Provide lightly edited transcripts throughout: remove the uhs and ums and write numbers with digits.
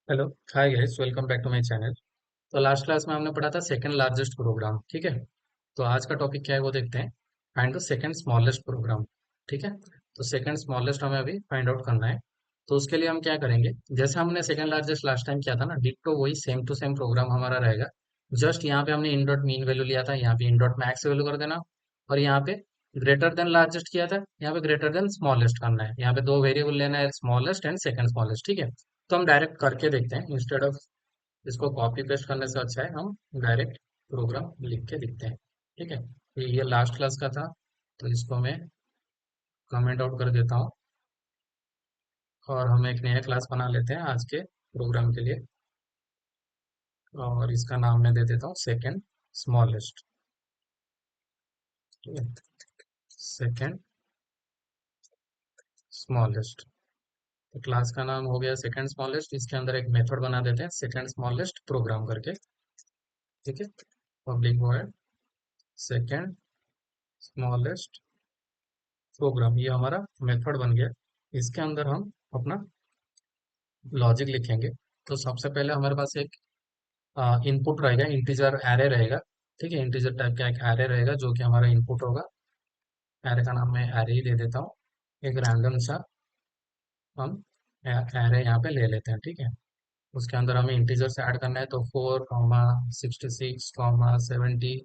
Hello, hi guys, welcome back to my channel. तो last class में हमने पढ़ा था सेकंड लार्जेस्ट प्रोग्राम। ठीक है। तो आज का टॉपिक क्या है वो देखते हैं। Find the second smallest program. ठीक है। तो सेकंड स्मॉलेस्ट हमें अभी फाइंड आउट करना है। तो उसके लिए हम क्या करेंगे, जैसे हमने सेकंड लार्जेस्ट लास्ट टाइम किया था ना, डिट्टो वही सेम टू सेम प्रोग्राम हमारा रहेगा। जस्ट यहाँ पे हमने इन डॉट मीन वैल्यू लिया था, यहाँ पे इन डॉट मैक्स वैल्यू कर देना। और यहाँ पे ग्रेटर देन लार्जेस्ट किया था, यहाँ पे ग्रेटर देन स्मॉलेस्ट करना है। यहाँ पे दो वेरिएबल लेना है, स्मॉलेस्ट एंड सेकंड स्मॉलेस्ट। ठीक है। तो हम डायरेक्ट करके देखते हैं, इंस्टेड ऑफ इसको कॉपी पेस्ट करने से अच्छा है हम डायरेक्ट प्रोग्राम लिख के दिखते हैं। ठीक है। तो ये लास्ट क्लास का था, तो इसको मैं कमेंट आउट कर देता हूँ और हम एक नया क्लास बना लेते हैं आज के प्रोग्राम के लिए। और इसका नाम मैं दे देता हूँ सेकेंड स्मॉलेस्ट। ठीक है। Second smallest. तो क्लास का नाम हो गया सेकेंड स्मॉलेस्ट। इसके अंदर एक मेथड बना देते हैं सेकेंड स्मॉलेस्ट प्रोग्राम करके। ठीक है। Public void second smallest program, ये हमारा मेथड बन गया। इसके अंदर हम अपना लॉजिक लिखेंगे। तो सबसे पहले हमारे पास एक इनपुट रहेगा, इंटीजर एरे रहेगा। ठीक है। इंटीजर टाइप का एक एरे रहेगा जो कि हमारा इनपुट होगा। एरे का नाम मैं एरे ही दे देता हूँ। एक रैंडम सा हम एरे यहाँ पे ले लेते हैं। ठीक है। उसके अंदर हमें इंटीजर से ऐड करना है, तो 4, 66, 70,8,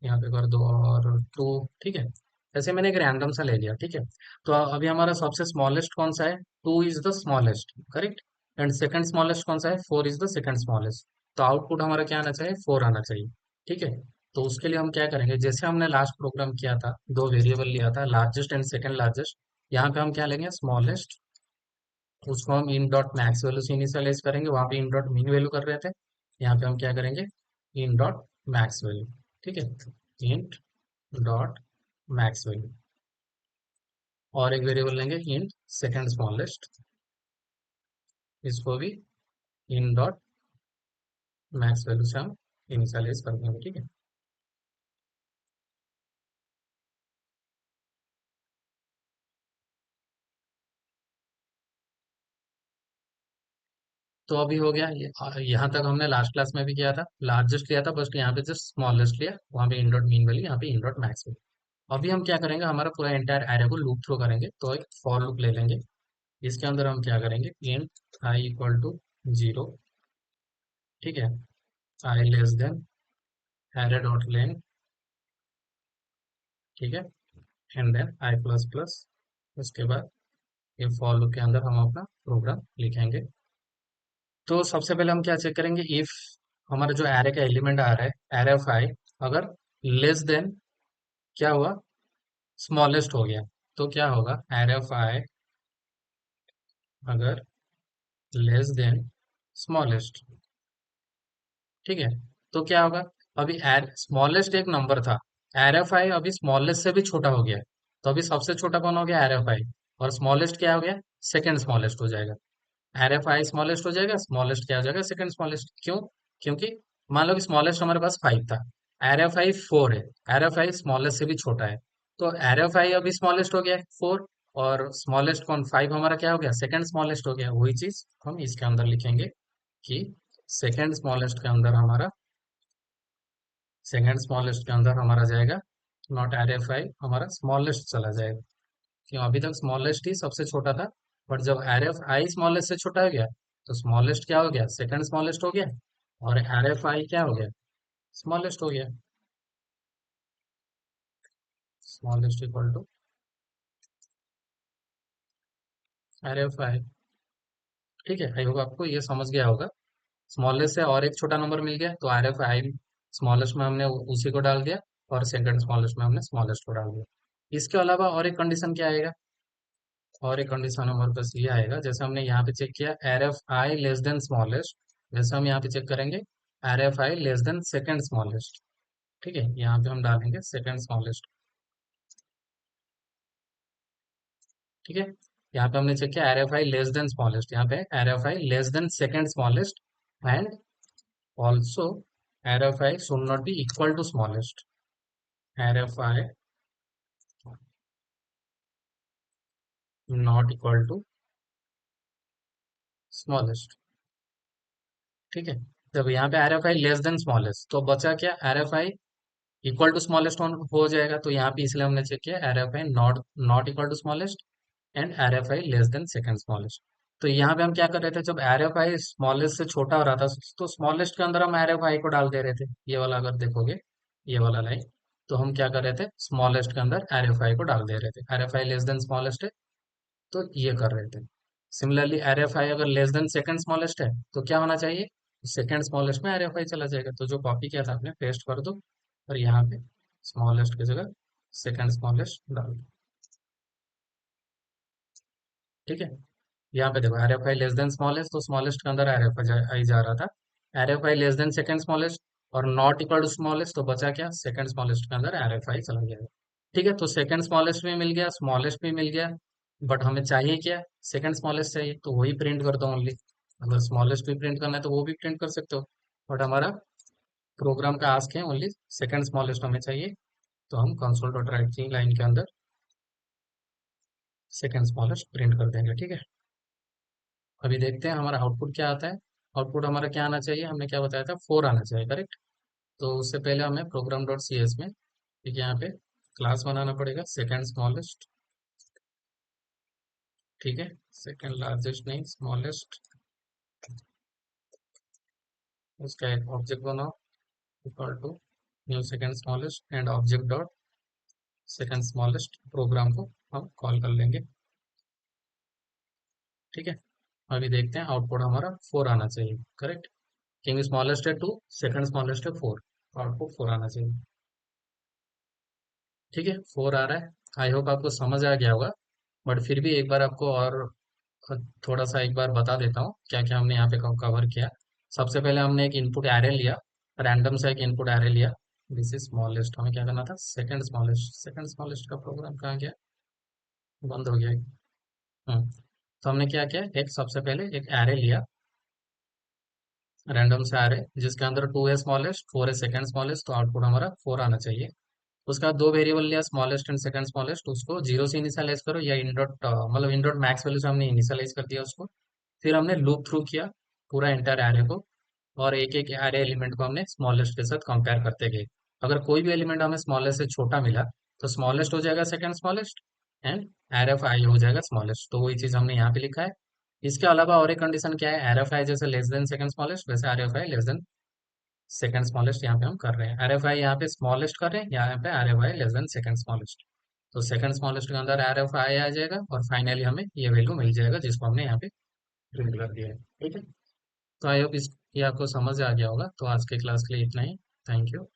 यहाँ पे कर दो और 2। ठीक है। ऐसे मैंने एक रैंडम सा ले लिया। ठीक है। तो अभी हमारा सबसे स्मॉलेस्ट कौन सा है? 2 is the smallest, correct. And second smallest कौन सा है? 4 इज द सेकंड स्मॉलेस्ट। तो आउटपुट हमारा क्या आना चाहिए? 4 आना चाहिए। ठीक है। तो उसके लिए हम क्या करेंगे, जैसे हमने लास्ट प्रोग्राम किया था, दो वेरिएबल लिया था, लार्जेस्ट एंड सेकंड लार्जेस्ट। यहाँ पे हम क्या लेंगे? स्मॉलेस्ट। उसको हम इन डॉट मैक्स वैल्यू से इनिशियलाइज करेंगे, वहां पे इन डॉट मीन वैल्यू कर रहे थे। यहाँ पे हम क्या करेंगे? In dot max value. ठीक है। Int dot max value. और एक वेरिएबल लेंगे इंट सेकंड स्मॉलेस्ट, इसको भी इन डॉट मैक्स वैल्यू से हम इनिशियलाइज कर देंगे। ठीक है। तो अभी हो गया ये, यहाँ तक हमने लास्ट क्लास में भी किया था, लार्जेस्ट लिया था, बस यहाँ पे जस्ट स्मॉलेस्ट लिया, वहाँ पे इन डॉट मीन वैल्यू, यहाँ पे इन डॉट मैक्स वैल्यू। अभी हम क्या करेंगे, हमारा पूरा एंटायर एरे को लूप थ्रो करेंगे, तो एक फॉर लूप ले लेंगे। इसके अंदर हम क्या करेंगे, इंट आई इक्वल टू 0। ठीक है। I less than array dot len. ठीक है। And then i plus plus. उसके बाद ये फॉर लूप के अंदर हम अपना प्रोग्राम लिखेंगे। तो सबसे पहले हम क्या चेक करेंगे, इफ हमारा जो एरे का एलिमेंट आ रहा है, एरे ऑफ आई, अगर लेस देन क्या हुआ, स्मॉलेस्ट हो गया, तो क्या होगा, एरे ऑफ आई अगर लेस देन स्मॉलेस्ट। ठीक है। तो क्या होगा, अभी स्मॉलेस्ट एक नंबर था, एरे ऑफ आई अभी स्मॉलेस्ट से भी छोटा हो गया। तो अभी सबसे छोटा कौन हो गया? एरे ऑफ आई। और स्मॉलेस्ट क्या हो गया? सेकंड स्मॉलेस्ट हो जाएगा। आर एफ आई स्मॉलेस्ट हो जाएगा, स्मॉलेस्ट क्या हो जाएगा? Second smallest. क्यों? क्योंकि मान लो कि स्मॉलेस्ट हमारे पास 5 था, आर एफ आई 4 है, आर एफ आई स्मॉलेस्ट से भी छोटा है। तो आर एफ आई अभी स्मॉलेस्ट हो गया 4, और स्मॉलेस्ट कौन? 5 हमारा क्या हो गया? सेकंड स्मॉलेस्ट हो गया। वही चीज हम इसके अंदर लिखेंगे कि सेकंड स्मॉलेस्ट के अंदर हमारा, सेकंड स्मॉलेस्ट के अंदर हमारा जाएगा नॉट आर एफ आई, हमारा स्मॉलेस्ट चला जाएगा। क्यों? अभी तक स्मॉलेस्ट ही सबसे छोटा था, बट जब आर एफ आई स्मॉलेस्ट से छोटा हो गया, तो स्मॉलेस्ट क्या हो गया? सेकंड स्मॉलेस्ट हो गया। और आर एफ आई क्या हो गया? स्मॉलेस्ट हो गया। Smallest equal to r of i. ठीक है। आई होप आपको ये समझ गया होगा। स्मॉलेस्ट से और एक छोटा नंबर मिल गया, तो आर एफ आई स्मॉलेस्ट में हमने उसी को डाल दिया, और सेकंड स्मॉलेस्ट में हमने स्मॉलेस्ट को डाल दिया। इसके अलावा और एक कंडीशन क्या आएगा? और एक कंडीशन हमारे पास ये आएगा, जैसे हमने यहाँ पे चेक किया r of i less than smallest, जैसे हम यहाँ पे चेक करेंगे are of i less than second smallest. ठीक है। यहाँ पे हम डालेंगे सेकेंड स्मॉलेस्ट। ठीक है। यहाँ पे हमने चेक किया r of i less than smallest, यहाँ पे r of i less than second smallest, and also r of i should not be equal to smallest. R of i not equal to smallest. ठीक है, जब यहाँ पे r of i less than smallest तो बचा क्या, r of i equal to smallest हो जाएगा। तो यहाँ पे इसलिए हमने चेक किया r of i not not equal to smallest and r of i less than second smallest. तो यहाँ पे हम क्या कर रहे थे, जब आर एफ आई स्मॉलेस्ट से छोटा हो रहा था तो स्मॉलेस्ट के अंदर हम आर एफ आई को डाल दे रहे थे। ये वाला अगर देखोगे, ये वाला लाइन, तो हम क्या कर रहे थे, स्मॉलेस्ट के अंदर आर एफ आई को डाल दे रहे थे। Are of i less than smallest है तो ये कर रहे थे। सिमिलरली आर एफ आई अगर लेस देन सेकंड स्मॉलेस्ट है तो क्या होना चाहिए, सेकंड स्मॉलेस्ट में आर एफ आई चला जाएगा। तो जो कॉपी किया था आपने पेस्ट कर दो और यहाँ पे स्मॉलेस्ट की जगह सेकंड स्मॉलेस्ट डाल दो। ठीक है, यहाँ पे देखो are of i less than smallest, तो स्मॉलेस्ट के अंदर आर एफ आई जा रहा था। Are of i less than second smallest और नॉट इक्वल टू स्मॉलेस्ट, तो बचा क्या, सेकंड स्मॉलेस्ट के अंदर आर एफ आई चला जाएगा। ठीक है, तो सेकंड स्मॉलेस्ट भी मिल गया, स्मॉलेस्ट भी मिल गया, बट हमें चाहिए क्या, सेकंड स्मॉलेस्ट चाहिए, तो वही प्रिंट कर दो ओनली। अगर स्मॉलेस्ट भी प्रिंट करना है तो वो भी प्रिंट कर सकते हो, बट हमारा प्रोग्राम का आस्क है ओनली सेकंड स्मॉलेस्ट हमें चाहिए। तो हम कंसोल डॉट राइट की लाइन के अंदर सेकंड स्मॉलेस्ट प्रिंट कर देंगे। ठीक है, अभी देखते हैं हमारा आउटपुट क्या आता है। आउटपुट हमारा क्या आना चाहिए, हमने क्या बताया था, 4 आना चाहिए, करेक्ट। तो उससे पहले हमें प्रोग्राम डॉट सी एस में एक यहाँ पे क्लास बनाना पड़ेगा, सेकंड स्मॉलेस्ट। ठीक है, सेकंड लार्जेस्ट नहीं, स्मॉलेस्ट। उसका एक ऑब्जेक्ट बनाओ equal to new second smallest and object dot second smallest. Program को हम कॉल कर लेंगे। ठीक है, अभी देखते हैं आउटपुट हमारा 4 आना चाहिए, करेक्ट, क्योंकि स्मॉलेस्ट है 2, सेकंड स्मॉलेस्ट है 4, आउटपुट 4 आना चाहिए। ठीक है, 4 आ रहा है। आई होप आपको समझ आ गया होगा, बट फिर भी एक बार आपको और थोड़ा सा एक बार बता देता हूँ क्या क्या हमने यहाँ पे कवर किया। सबसे पहले हमने एक इनपुट एरे लिया, रैंडम सा एक इनपुट एरे लिया। दिस इज स्मॉलेस्ट, हमें क्या करना था, सेकंड स्मॉलेस्ट। सेकंड स्मॉलेस्ट का प्रोग्राम कहाँ गया, बंद हो गया। तो हमने क्या किया, एक सबसे पहले एक एरे लिया, रैंडम से एरे जिसके अंदर 2 है स्मॉलेस्ट, 4 है सेकंड स्मॉलेस्ट, तो आउटपुट हमारा 4 आना चाहिए। उसका दो वेरिएबल लिया, स्मॉलेस्ट एंड सेकंड स्मॉलेस्ट, उसको जीरो से इनिशियलाइज करो या इन डॉट मतलब इन डॉट मैक्स वैल्यू से हमने इनिशियलाइज कर दिया उसको। फिर हमने लूप थ्रू किया पूरा एंटायर एरे को, और एक एक एरे एलिमेंट को हमने स्मॉलेस्ट के साथ कंपेयर करते गए। अगर कोई भी एलिमेंट हमें स्मॉलेस्ट से छोटा मिला तो स्मॉलेस्ट हो जाएगा second smallest and r of आई हो जाएगा स्मॉलेस्ट। तो वही चीज हमने यहाँ पे लिखा है। इसके अलावा और एक कंडीशन क्या है, आर एफ आई जैसे लेस देन सेकंड स्मॉलेस्ट वैसे are of i less than second smallest यहाँ पे हम कर रहे हैं। आर एफ आई यहाँ पे स्मॉलेस्ट कर रहे हैं, यहाँ पे r of i less than second smallest. तो सेकंड स्मॉलेस्ट के अंदर आर एफ आई आ जाएगा और फाइनली हमें ये वैल्यू मिल जाएगा जिसको हमने यहाँ पे प्रिंट कर दिया है। ठीक है, तो आई होप इस ये आपको समझ आ गया होगा। तो आज के क्लास के लिए इतना ही। Thank you.